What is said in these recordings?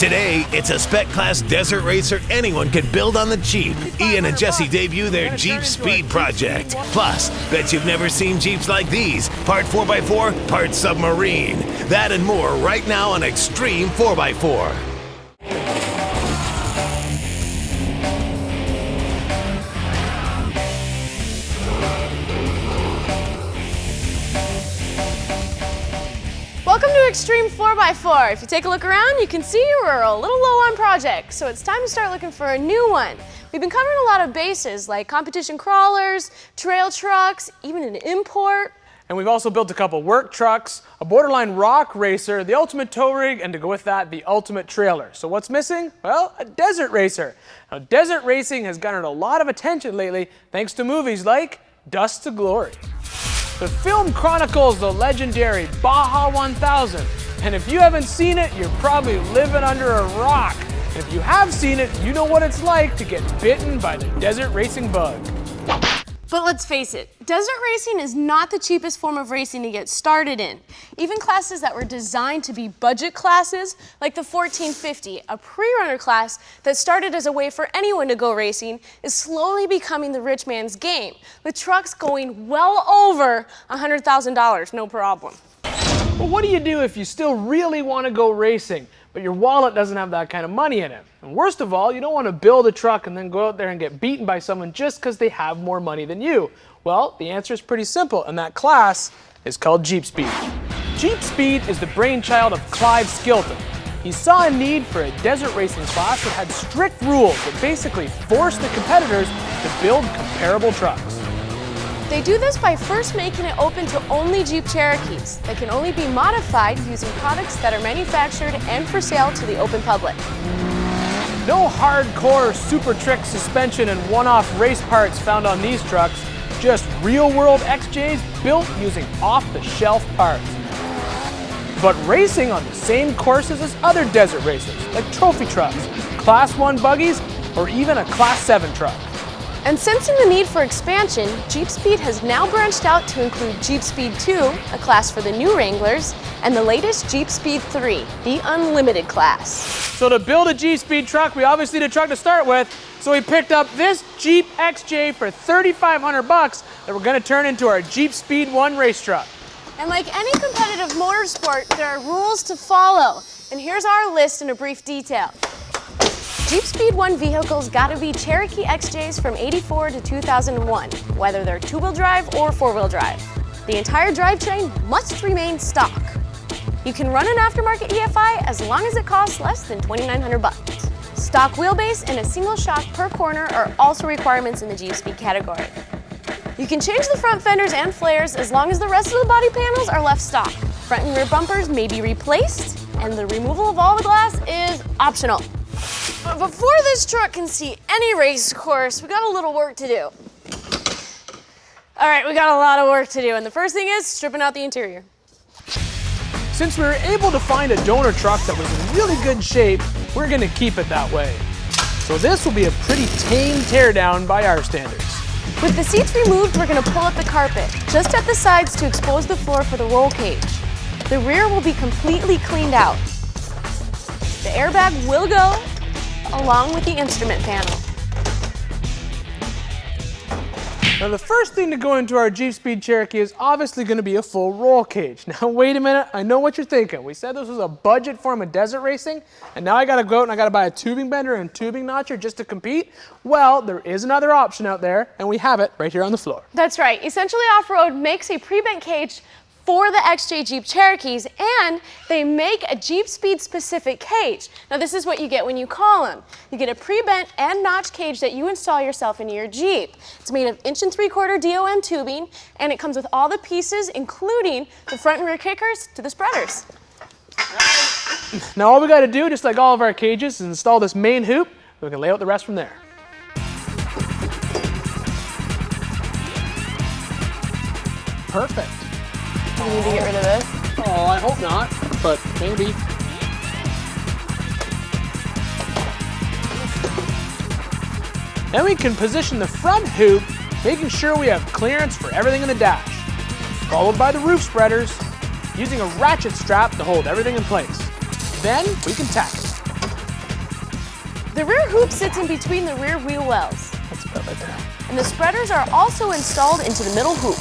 Today, it's a Spec Class desert racer anyone can build on the Jeep. Ian and Jessi debut their JeepSpeed project. Plus, bet you've never seen Jeeps like these. Part 4x4, part submarine. That and more right now on Xtreme 4x4. Welcome to Xtreme 4x4. If you take a look around, you can see we're a little low on projects, so it's time to start looking for a new one. We've been covering a lot of bases like competition crawlers, trail trucks, even an import. And we've also built a couple work trucks, a borderline rock racer, the ultimate tow rig, and to go with that, the ultimate trailer. So what's missing? Well, a desert racer. Now, desert racing has garnered a lot of attention lately thanks to movies like Dust to Glory. The film chronicles the legendary Baja 1000, and if you haven't seen it, you're probably living under a rock. And if you have seen it, you know what it's like to get bitten by the desert racing bug. But let's face it, desert racing is not the cheapest form of racing to get started in. Even classes that were designed to be budget classes, like the 1450, a pre-runner class that started as a way for anyone to go racing, is slowly becoming the rich man's game, with trucks going well over $100,000, no problem. But what do you do if you still really want to go racing, but your wallet doesn't have that kind of money in it? And worst of all, you don't want to build a truck and then go out there and get beaten by someone just because they have more money than you. Well, the answer is pretty simple, and that class is called JeepSpeed. JeepSpeed is the brainchild of Clive Skilton. He saw a need for a desert racing class that had strict rules that basically forced the competitors to build comparable trucks. They do this by first making it open to only Jeep Cherokees that can only be modified using products that are manufactured and for sale to the open public. No hardcore super trick suspension and one-off race parts found on these trucks, just real-world XJs built using off-the-shelf parts. But racing on the same courses as other desert racers, like trophy trucks, Class 1 buggies, or even a Class 7 truck. And sensing the need for expansion, JeepSpeed has now branched out to include JeepSpeed 2, a class for the new Wranglers, and the latest JeepSpeed 3, the Unlimited class. So to build a JeepSpeed truck, we obviously need a truck to start with, so we picked up this Jeep XJ for $3,500 that we're going to turn into our JeepSpeed 1 race truck. And like any competitive motorsport, there are rules to follow. And here's our list in a brief detail. JeepSpeed 1 vehicles gotta be Cherokee XJs from '84 to 2001, whether they're two-wheel drive or four-wheel drive. The entire drivetrain must remain stock. You can run an aftermarket EFI as long as it costs less than $2,900. Stock wheelbase and a single shock per corner are also requirements in the JeepSpeed category. You can change the front fenders and flares as long as the rest of the body panels are left stock. Front and rear bumpers may be replaced, and the removal of all the glass is optional. But before this truck can see any race course, we got a little work to do. All right, we got a lot of work to do, and the first thing is stripping out the interior. Since we were able to find a donor truck that was in really good shape, we're gonna keep it that way. So this will be a pretty tame teardown by our standards. With the seats removed, we're gonna pull up the carpet, just at the sides to expose the floor for the roll cage. The rear will be completely cleaned out. The airbag will go along with the instrument panel. Now the first thing to go into our JeepSpeed Cherokee is obviously going to be a full roll cage. Now wait a minute, I know what you're thinking. We said this was a budget form of desert racing, and now I got to go out and I got to buy a tubing bender and tubing notcher just to compete? Well, there is another option out there, and we have it right here on the floor. That's right. Essentially Off-Road makes a pre-bent cage for the XJ Jeep Cherokees, and they make a JeepSpeed specific cage. Now this is what you get when you call them. You get a pre-bent and notch cage that you install yourself into your Jeep. It's made of 1 3/4 DOM tubing, and it comes with all the pieces, including the front and rear kickers to the spreaders. Now all we got to do, just like all of our cages, is install this main hoop, and we can lay out the rest from there. Perfect. Do we need to get rid of this? Oh, I hope not, but maybe. Then we can position the front hoop, making sure we have clearance for everything in the dash, followed by the roof spreaders, using a ratchet strap to hold everything in place. Then we can tack it. The rear hoop sits in between the rear wheel wells. That's about right there. And the spreaders are also installed into the middle hoop.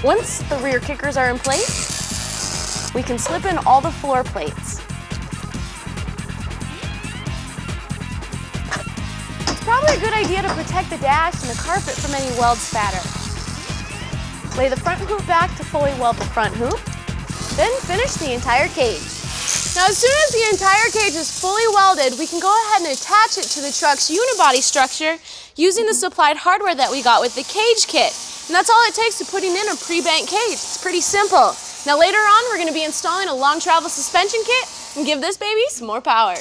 Once the rear kickers are in place, we can slip in all the floor plates. It's probably a good idea to protect the dash and the carpet from any weld spatter. Lay the front hoop back to fully weld the front hoop, then finish the entire cage. Now, as soon as the entire cage is fully welded, we can go ahead and attach it to the truck's unibody structure using the supplied hardware that we got with the cage kit. And that's all it takes to putting in a pre-bent cage. It's pretty simple. Now, later on, we're going to be installing a long travel suspension kit and give this baby some more power.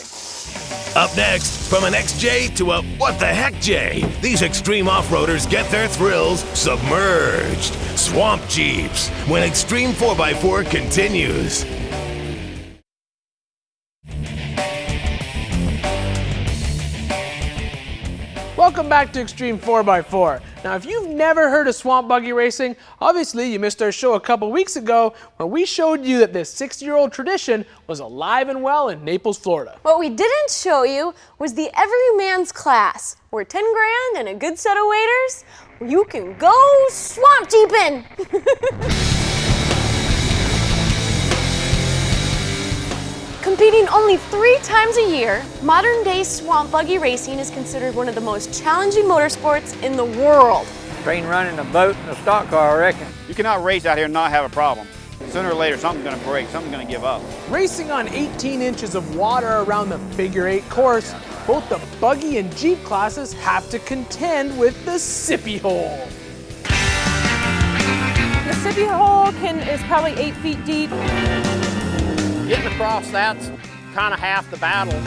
Up next, from an XJ to a what the heck J, these extreme off-roaders get their thrills submerged. Swamp Jeeps, when Xtreme 4x4 continues. Welcome back to Xtreme 4x4. Now, if you've never heard of swamp buggy racing, obviously you missed our show a couple weeks ago where we showed you that this 60-year-old tradition was alive and well in Naples, Florida. What we didn't show you was the everyman's class, where 10 grand and a good set of waders, you can go swamp jeeping. Competing only 3 times a year, modern-day swamp buggy racing is considered one of the most challenging motorsports in the world. Train running a boat and a stock car, I reckon. You cannot race out here and not have a problem. Sooner or later, something's going to break, something's going to give up. Racing on 18 inches of water around the figure-8 course, both the buggy and Jeep classes have to contend with the sippy hole. The sippy hole is probably 8 feet deep. Getting across that's kind of half the battle.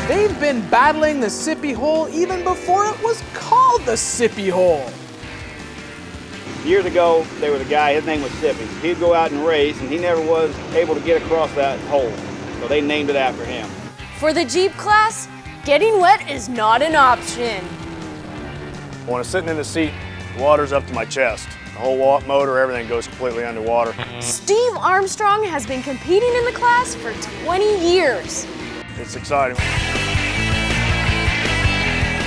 They've been battling the sippy hole even before it was called the sippy hole. Years ago, there was a guy, his name was Sippy. He'd go out and race, and he never was able to get across that hole. So they named it after him. For the Jeep class, getting wet is not an option. When I'm sitting in the seat, the water's up to my chest. The whole motor, everything goes completely underwater. Steve Armstrong has been competing in the class for 20 years. It's exciting.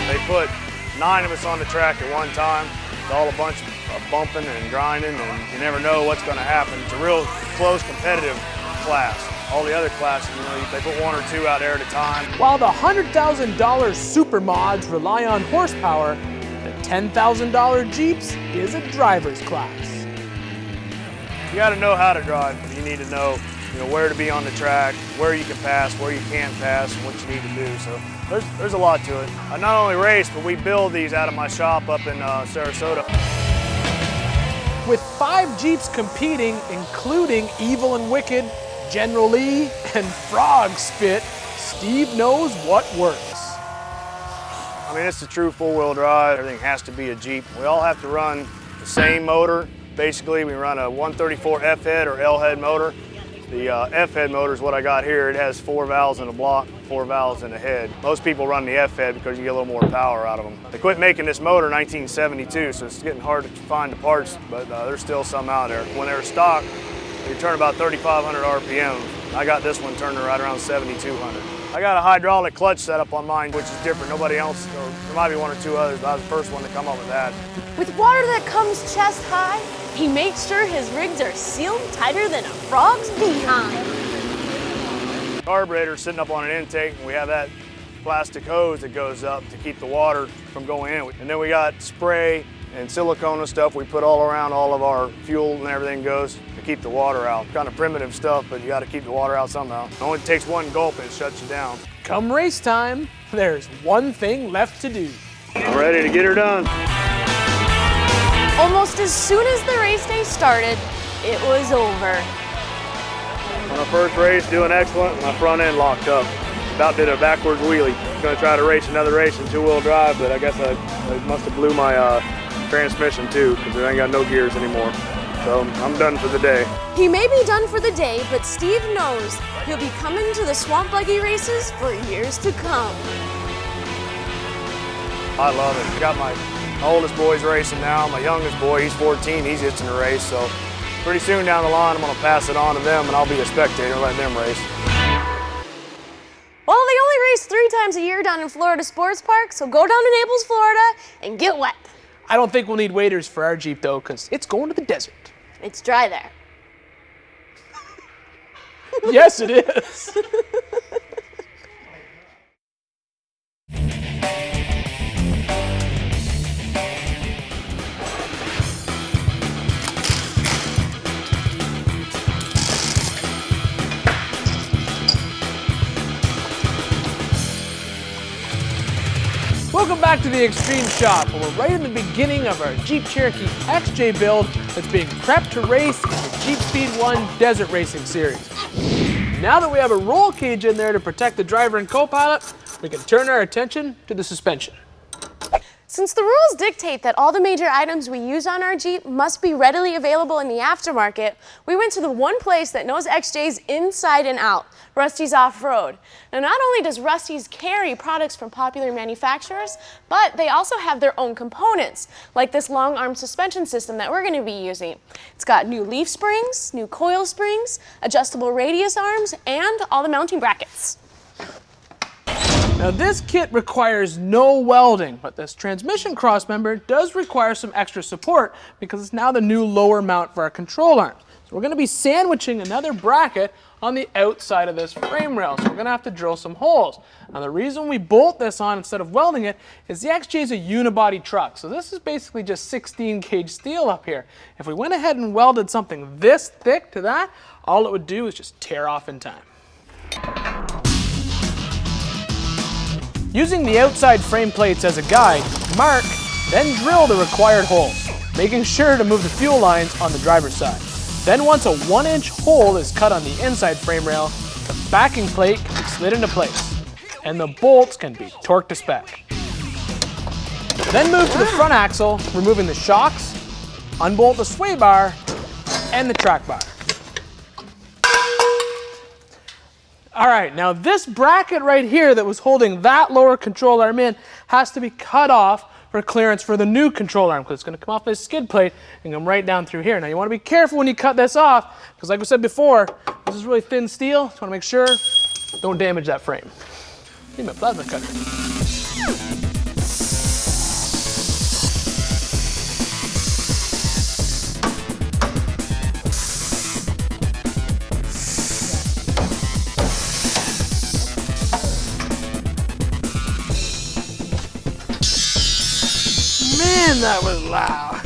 They put 9 of us on the track at one time. It's all a bunch of bumping and grinding, and you never know what's going to happen. It's a real close, competitive class. All the other classes, they put 1 or 2 out there at a time. While the $100,000 super mods rely on horsepower, the $10,000 Jeeps is a driver's class. You got to know how to drive. You need to know, where to be on the track, where you can pass, where you can't pass, and what you need to do. So there's a lot to it. I not only race, but we build these out of my shop up in Sarasota. With 5 Jeeps competing, including Evil and Wicked, General Lee, and Frog Spit, Steve knows what works. I mean, it's a true 4-wheel drive. Everything has to be a Jeep. We all have to run the same motor. Basically, we run a 134 F-head or L-head motor. The F-head motor is what I got here. It has 4 valves in a block, 4 valves in a head. Most people run the F-head because you get a little more power out of them. They quit making this motor in 1972, so it's getting hard to find the parts, but there's still some out there. When they were stock, they turn about 3,500 RPM. I got this one turning right around 7,200. I got a hydraulic clutch setup on mine, which is different. Nobody else, or there might be 1 or 2 others, but I was the first one to come up with that. With water that comes chest high, he makes sure his rigs are sealed tighter than a frog's behind. Carburetor sitting up on an intake, and we have that plastic hose that goes up to keep the water from going in. And then we got spray and silicone and stuff we put all around all of our fuel and everything goes to keep the water out. Kind of primitive stuff, but you got to keep the water out somehow. It only takes 1 gulp and it shuts you down. Come race time, there's one thing left to do. I'm ready to get her done. Almost as soon as the race day started, it was over. On our first race, doing excellent, my front end locked up. About did a backwards wheelie. Gonna try to race another race in 2-wheel drive, but I guess I must have blew my transmission too, because I ain't got no gears anymore. So I'm done for the day. He may be done for the day, but Steve knows he'll be coming to the swamp buggy races for years to come. I love it. I got my oldest boys racing now. My youngest boy, he's 14, he's itching to race. So pretty soon down the line, I'm gonna pass it on to them and I'll be a spectator and let them race. Well, they only race 3 times a year down in Florida Sports Park, so go down to Naples, Florida and get wet. I don't think we'll need waders for our Jeep though, because it's going to the desert. It's dry there. Yes, it is. Welcome back to the Xtreme Shop, where we're right in the beginning of our Jeep Cherokee XJ build that's being prepped to race in the JeepSpeed 1 Desert Racing Series. Now that we have a roll cage in there to protect the driver and co-pilot, we can turn our attention to the suspension. Since the rules dictate that all the major items we use on our Jeep must be readily available in the aftermarket, we went to the one place that knows XJs inside and out, Rusty's Off-Road. Now, not only does Rusty's carry products from popular manufacturers, but they also have their own components, like this long arm suspension system that we're going to be using. It's got new leaf springs, new coil springs, adjustable radius arms, and all the mounting brackets. Now this kit requires no welding, but this transmission crossmember does require some extra support because it's now the new lower mount for our control arms. So we're going to be sandwiching another bracket on the outside of this frame rail, so we're going to have to drill some holes. Now the reason we bolt this on instead of welding it is the XJ is a unibody truck, so this is basically just 16 gauge steel up here. If we went ahead and welded something this thick to that, all it would do is just tear off in time. Using the outside frame plates as a guide, Mark then drilled the required holes, making sure to move the fuel lines on the driver's side. Then once a 1-inch hole is cut on the inside frame rail, the backing plate can be slid into place, and the bolts can be torqued to spec. Then move to the front axle, removing the shocks, unbolt the sway bar, and the track bar. All right, now this bracket right here that was holding that lower control arm in has to be cut off for clearance for the new control arm, because it's going to come off this skid plate and come right down through here. Now you want to be careful when you cut this off, because like we said before, this is really thin steel, so you want to make sure don't damage that frame. I need my plasma cutter. Man, that was loud.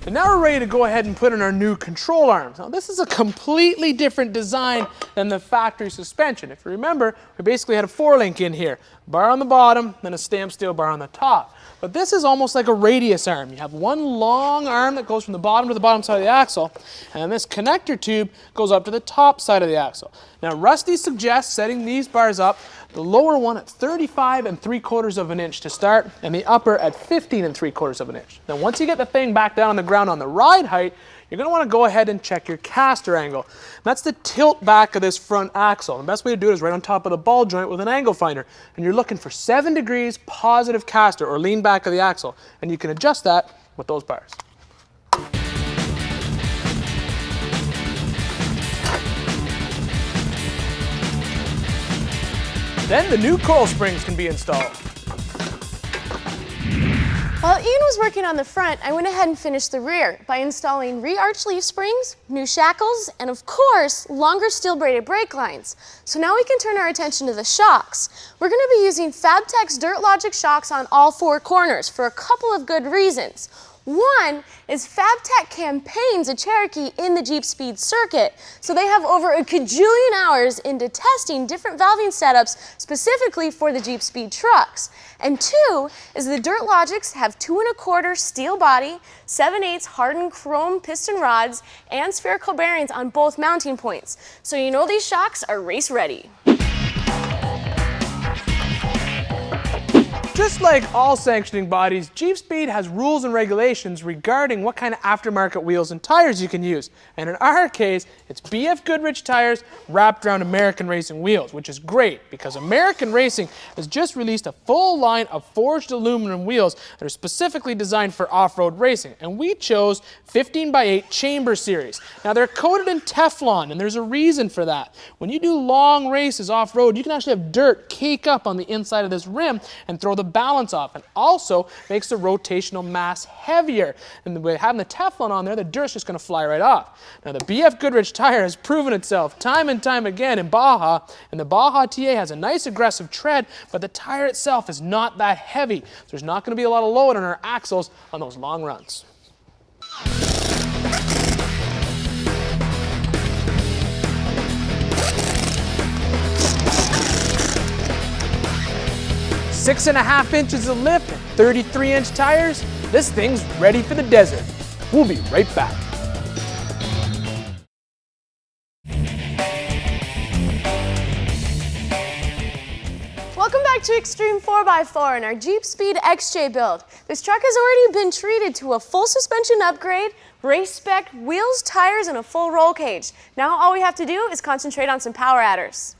And now we're ready to go ahead and put in our new control arms. Now this is a completely different design than the factory suspension. If you remember, we basically had a 4-link in here. Bar on the bottom, then a stamped steel bar on the top. But this is almost like a radius arm. You have one long arm that goes from the bottom to the bottom side of the axle, and then this connector tube goes up to the top side of the axle. Now Rusty suggests setting these bars up, the lower one at 35 3/4 of an inch to start, and the upper at 15 3/4 of an inch. Now once you get the thing back down on the ground on the ride height, you're going to want to go ahead and check your caster angle. That's the tilt back of this front axle. The best way to do it is right on top of the ball joint with an angle finder. And you're looking for 7 degrees positive caster or lean back of the axle. And you can adjust that with those bars. Then the new coil springs can be installed. While Ian was working on the front, I went ahead and finished the rear by installing re-arch leaf springs, new shackles, and of course, longer steel braided brake lines. So now we can turn our attention to the shocks. We're going to be using Fabtech's Dirt Logic shocks on all 4 corners for a couple of good reasons. One is Fabtech campaigns a Cherokee in the JeepSpeed circuit, so they have over a kajillion hours into testing different valving setups specifically for the JeepSpeed trucks. And 2 is the Dirt Logics have 2 1/4 steel body, 7/8 hardened chrome piston rods, and spherical bearings on both mounting points. So you know these shocks are race ready. just like all sanctioning bodies, JeepSpeed has rules and regulations regarding what kind of aftermarket wheels and tires you can use. And in our case, it's BF Goodrich tires wrapped around American Racing wheels, which is great because American Racing has just released a full line of forged aluminum wheels that are specifically designed for off-road racing. And we chose 15x8 Chamber Series. Now they're coated in Teflon, and there's a reason for that. When you do long races off-road, you can actually have dirt cake up on the inside of this rim and throw the balance off, and also makes the rotational mass heavier. And with having the Teflon on there, the dirt's just going to fly right off. Now the BF Goodrich tire has proven itself time and time again in Baja, and the Baja TA has a nice aggressive tread, but the tire itself is not that heavy, so there's not going to be a lot of load on our axles on those long runs. Six and a half inches of lift and 33-inch tires, this thing's ready for the desert. We'll be right back. Welcome back to Xtreme 4x4 and our JeepSpeed XJ build. This truck has already been treated to a full suspension upgrade, race spec, wheels, tires, and a full roll cage. Now all we have to do is concentrate on some power adders.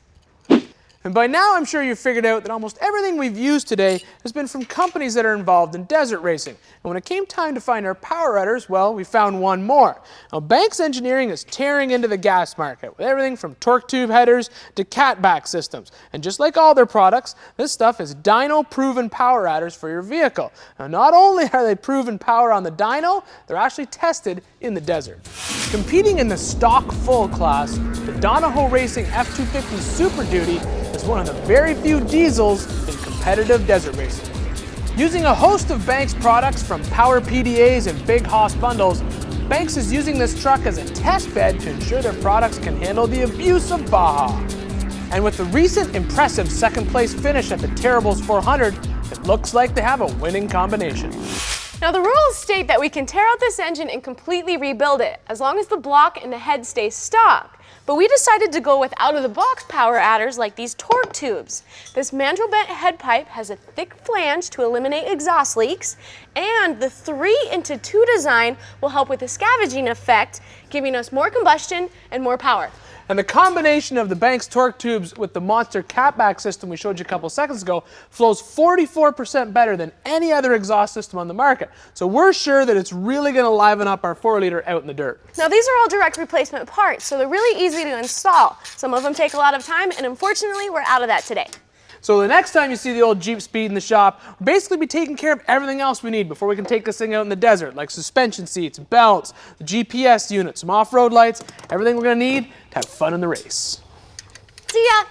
And by now, I'm sure you've figured out that almost everything we've used today has been from companies that are involved in desert racing. And when it came time to find our power adders, well, we found one more. Now, Banks Engineering is tearing into the gas market with everything from torque tube headers to catback systems. And just like all their products, this stuff is dyno-proven power adders for your vehicle. Now, not only are they proven power on the dyno, they're actually tested in the desert. Competing in the stock full class, the Donahoe Racing F250 Super Duty is one of the very few diesels in competitive desert racing. Using a host of Banks products from Power PDAs and Big Hoss bundles, Banks is using this truck as a test bed to ensure their products can handle the abuse of Baja. And with the recent impressive second place finish at the Terribles 400, it looks like they have a winning combination. Now the rules state that we can tear out this engine and completely rebuild it, as long as the block and the head stay stock. But we decided to go with out-of-the-box power adders like these torque tubes. This mandrel bent head pipe has a thick flange to eliminate exhaust leaks, and the 3-into-2 design will help with the scavenging effect, giving us more combustion and more power. And the combination of the Banks torque tubes with the monster catback system we showed you a couple seconds ago flows 44% better than any other exhaust system on the market. So we're sure that it's really going to liven up our 4-liter out in the dirt. Now these are all direct replacement parts, so they're really easy to install. Some of them take a lot of time, and unfortunately we're out of that today. So the next time you see the old JeepSpeed in the shop, we'll basically be taking care of everything else we need before we can take this thing out in the desert, like suspension seats, belts, the GPS unit, some off-road lights, everything we're going to need to have fun in the race. See ya!